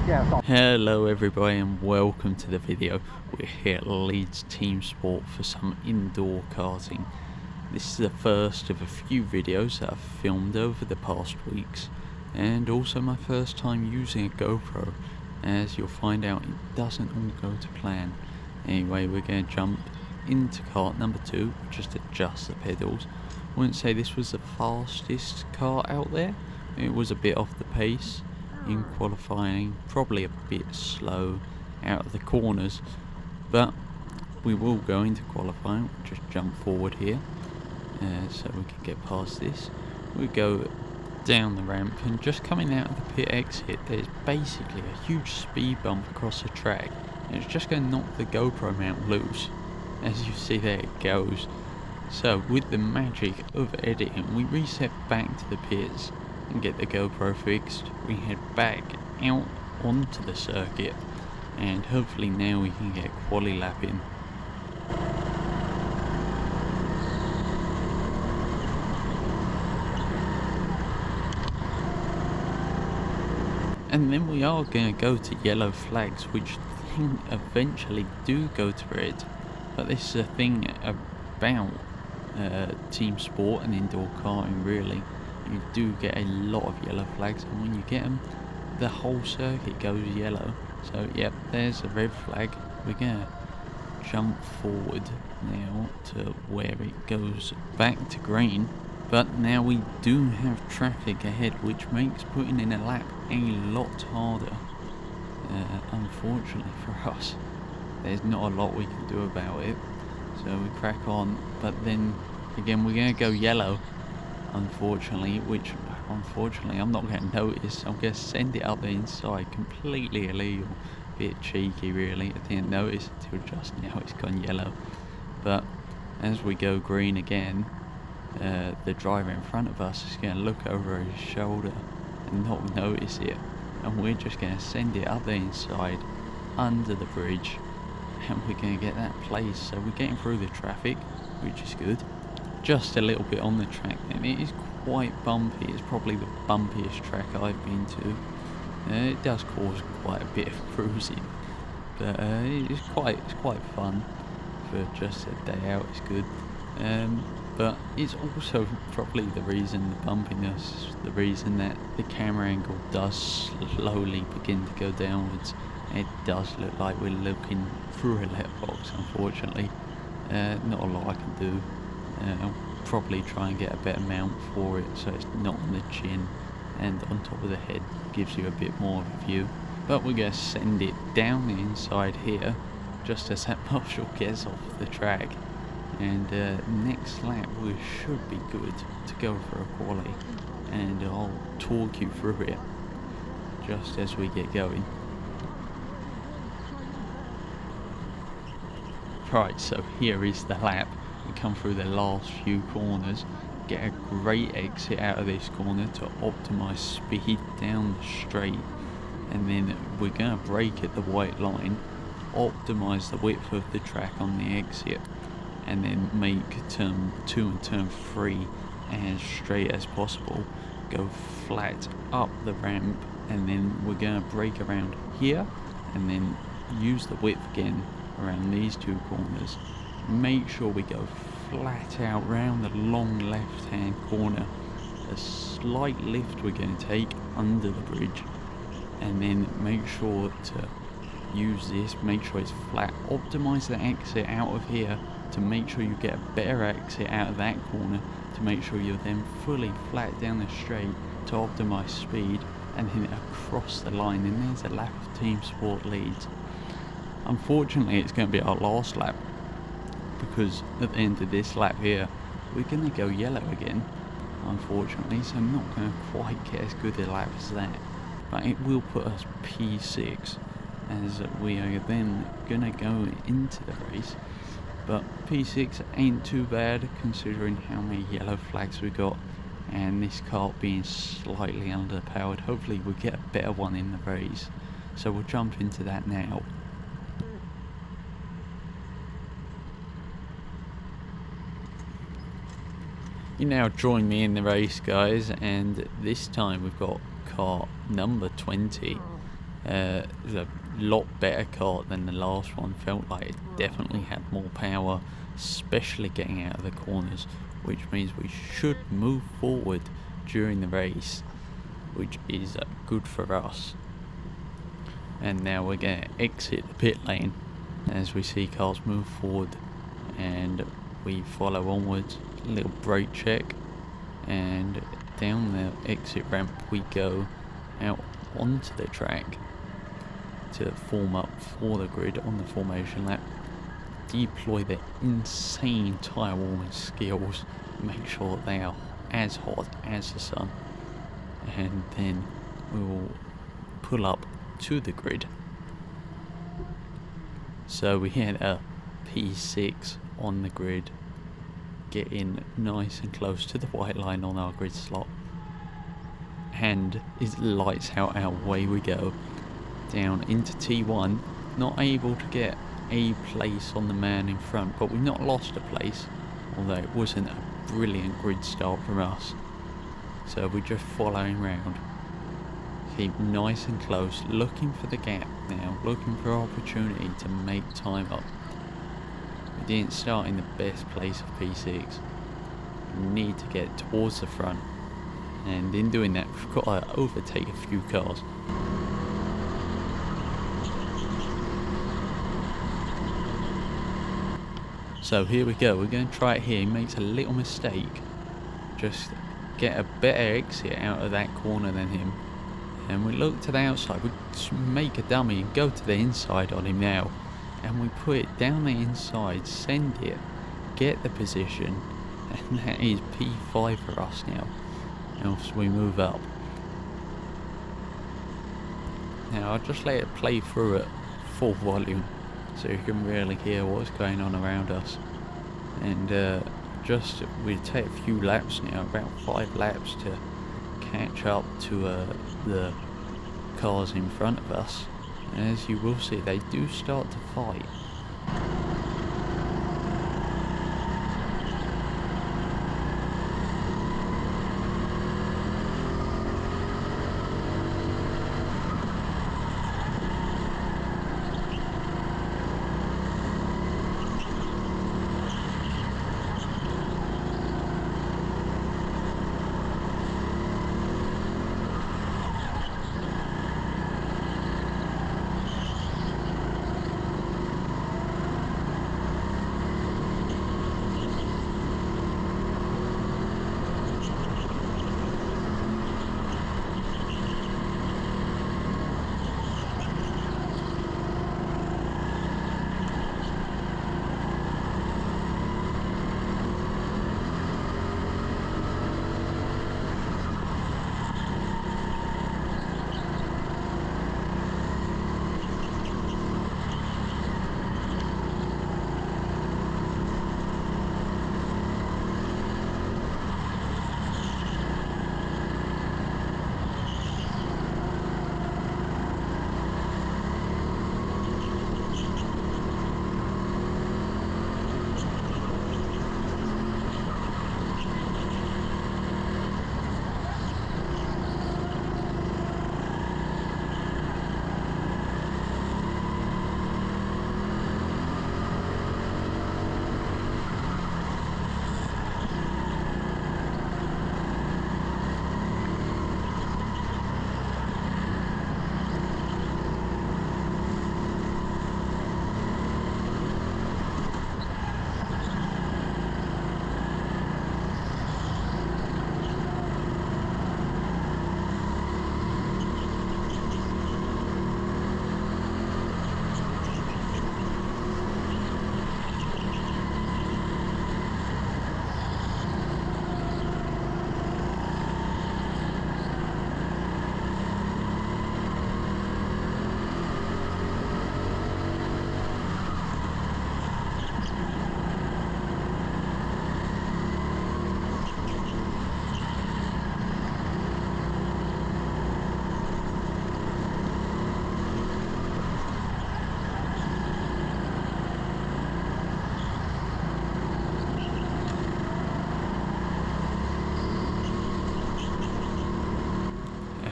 Hello everybody and welcome to the video. We're here at Leeds Teamsport for some indoor karting. This is the first of a few videos that I've filmed over the past weeks, and also my first time using a GoPro. As you'll find out, it doesn't all go to plan. Anyway, we're going to jump into kart number 2, just adjust the pedals. I wouldn't say this was the fastest kart out there. It was a bit off the pace in qualifying, probably a bit slow out of the corners, but we will go into qualifying. Just jump forward here so we can get past this. We go down the ramp, and just coming out of the pit exit there's basically a huge speed bump across the track, and it's just going to knock the GoPro mount loose. As you see, there it goes. So with the magic of editing, we reset back to the pits and get the GoPro fixed. We head back out onto the circuit, and hopefully now we can get quali lap in. And then we are going to go to yellow flags, which then eventually do go to red. But this is a thing about team sport and indoor karting, really. You do get a lot of yellow flags, and when you get them, the whole circuit goes yellow. So yep, there's a red flag. We're gonna jump forward now to where it goes back to green, but now we do have traffic ahead, which makes putting in a lap a lot harder. Unfortunately for us, there's not a lot we can do about it, so we crack on. But then again, we're gonna go yellow, unfortunately, which I'm not going to notice. I'm going to send it up the inside, completely illegal, bit cheeky really. I didn't notice until just now it's gone yellow. But as we go green again, the driver in front of us is going to look over his shoulder and not notice it, and we're just going to send it up the inside under the bridge, and we're going to get that place. So we're getting through the traffic, which is good. Just a little bit on the track, and it is quite bumpy. It's probably the bumpiest track I've been to. It does cause quite a bit of bruising, but it's quite fun for just a day out. It's good, but it's also probably the reason, the bumpiness, the reason that the camera angle does slowly begin to go downwards. It does look like we're looking through a letterbox, unfortunately. Not a lot I can do. I'll probably try and get a better mount for it so it's not on the chin and on top of the head, gives you a bit more of a view. But we're going to send it down the inside here just as that marshal gets off the track, and next lap we should be good to go for a quali, and I'll talk you through it just as we get going. Right, so here is the lap. We come through the last few corners, get a great exit out of this corner to optimise speed down the straight, and then we're going to brake at the white line, optimise the width of the track on the exit, and then make turn 2 and turn 3 as straight as possible, go flat up the ramp, and then we're going to brake around here and then use the width again around these 2 corners. Make sure we go flat out round the long left hand corner. A slight lift we're going to take under the bridge, and then make sure to use this, make sure it's flat, optimise the exit out of here to make sure you get a better exit out of that corner, to make sure you're then fully flat down the straight to optimise speed, and then across the line, and there's a lap of Teamsport Leeds. Unfortunately it's going to be our last lap, because at the end of this lap here we're going to go yellow again, unfortunately, so I'm not going to quite get as good a lap as that, but it will put us P6 as we are then going to go into the race. But P6 ain't too bad considering how many yellow flags we got, and this kart being slightly underpowered. Hopefully we'll get a better one in the race, so we'll jump into that now. You now join me in the race, guys, and this time we've got car number 20, It was a lot better kart than the last one. Felt like it definitely had more power, especially getting out of the corners, which means we should move forward during the race, which is good for us. And now we're going to exit the pit lane as we see cars move forward, and we follow onwards. A little brake check, and down the exit ramp we go out onto the track to form up for the grid on the formation lap. Deploy the insane tyre warming skills, make sure they are as hot as the sun, and then we will pull up to the grid. So we had a P6 on the grid, getting nice and close to the white line on our grid slot, and it lights out, away we go down into T1. Not able to get a place on the man in front, but we've not lost a place, although it wasn't a brilliant grid start from us. So we're just following round, keep nice and close, looking for the gap now, looking for opportunity to make time up. We didn't start in the best place of P6. We need to get towards the front, and in doing that we've got to overtake a few cars. So here we go, we're going to try it here. He makes a little mistake, just get a better exit out of that corner than him, and we look to the outside, we just make a dummy and go to the inside on him now, and we put it down the inside, send it, get the position, and that is P5 for us now, else we move up. Now I'll just let it play through at full volume so you can really hear what's going on around us, and we take a few laps now, about 5 laps to catch up to the cars in front of us, and as you will see they do start to fight.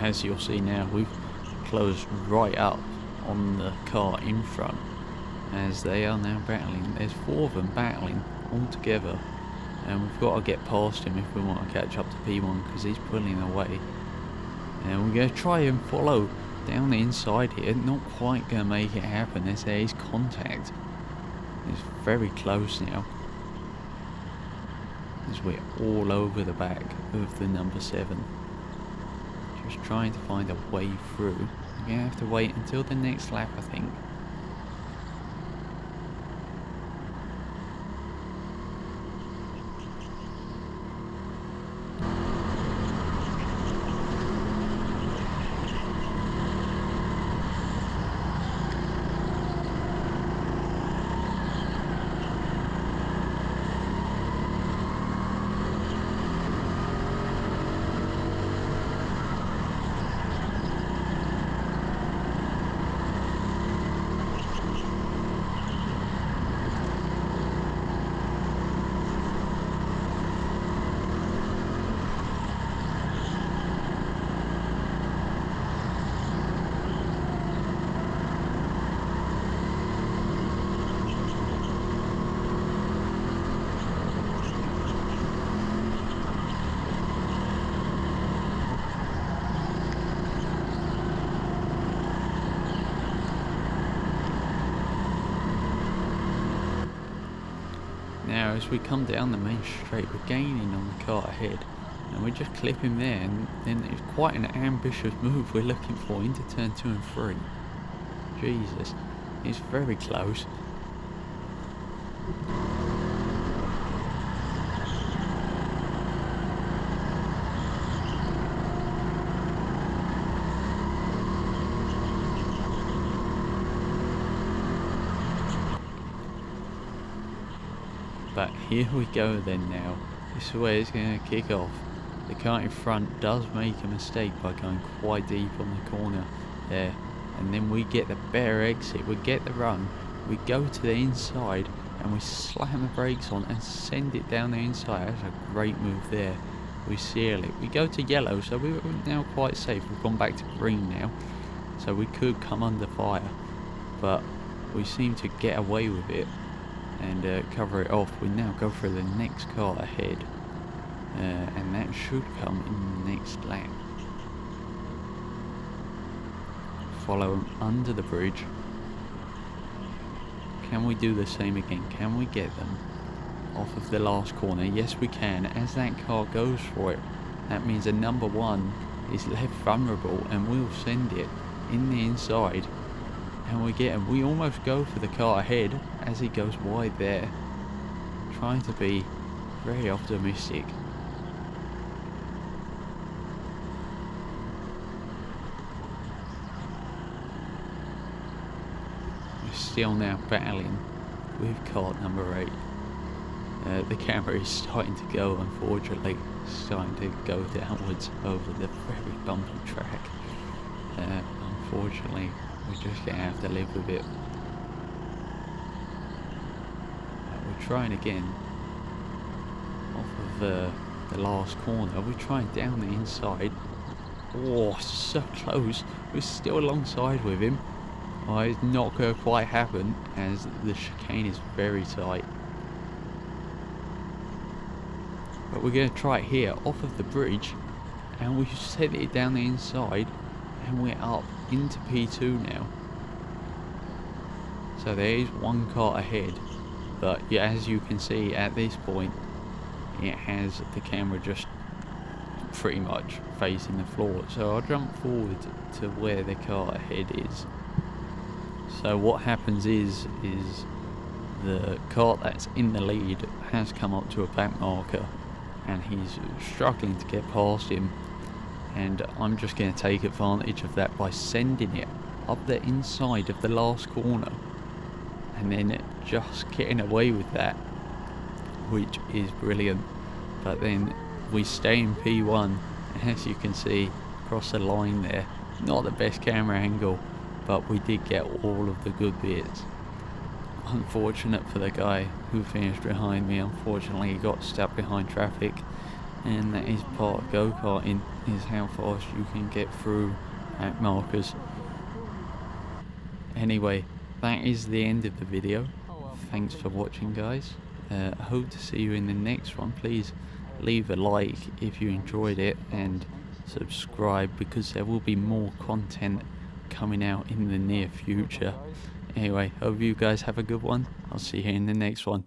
As you'll see now, we've close right up on the car in front, as they are now battling. There's 4 of them battling all together, and we've got to get past him if we want to catch up to P1, because he's pulling away. And we're going to try and follow down the inside here. Not quite going to make it happen, as there is contact. It's very close now, as we're all over the back of the number 7. Just trying to find a way through. We're going to have to wait until the next lap, I think. Now as we come down the main straight, we're gaining on the car ahead, and we just clip him there, and then it's quite an ambitious move we're looking for into turn 2 and 3. Jesus, it's very close. But here we go then now. This is where it's going to kick off. The car in front does make a mistake by going quite deep on the corner there. And then we get the better exit, we get the run, we go to the inside and we slam the brakes on and send it down the inside. That's a great move there. We seal it. We go to yellow, so we're now quite safe. We've gone back to green now, so we could come under fire. But we seem to get away with it and cover it off. We now go for the next car ahead, and that should come in the next lap. Follow them under the bridge. Can we do the same again? Can we get them off of the last corner? Yes we can. As that car goes for it, that means a number 1 is left vulnerable, and we'll send it in the inside. And we get him. We almost go for the car ahead as he goes wide there, trying to be very optimistic. We're still now battling with car number 8. The camera is starting to go, unfortunately, starting to go downwards over the very bumpy track. Unfortunately, we're just going to have to live with it. We're trying again off of the last corner. We're trying down the inside. Oh, so close. We're still alongside with him. Oh, it's not going to quite happen, as the chicane is very tight. But we're going to try it here off of the bridge, and we set it down the inside, and we're up into P2 now. So there is 1 car ahead, but yeah, as you can see at this point, it has the camera just pretty much facing the floor. So I'll jump forward to where the car ahead is. So what happens is the car that's in the lead has come up to a back marker, and he's struggling to get past him. And I'm just going to take advantage of that by sending it up the inside of the last corner, and then just getting away with that, which is brilliant. But then we stay in P1, as you can see across the line there. Not the best camera angle, but we did get all of the good bits. Unfortunate for the guy who finished behind me. Unfortunately, he got stuck behind traffic, and that is part of go-karting, is how fast you can get through at markers. Anyway, that is the end of the video. Thanks for watching, guys. I hope to see you in the next one. Please leave a like if you enjoyed it and subscribe, because there will be more content coming out in the near future. Anyway, hope you guys have a good one. I'll see you in the next one.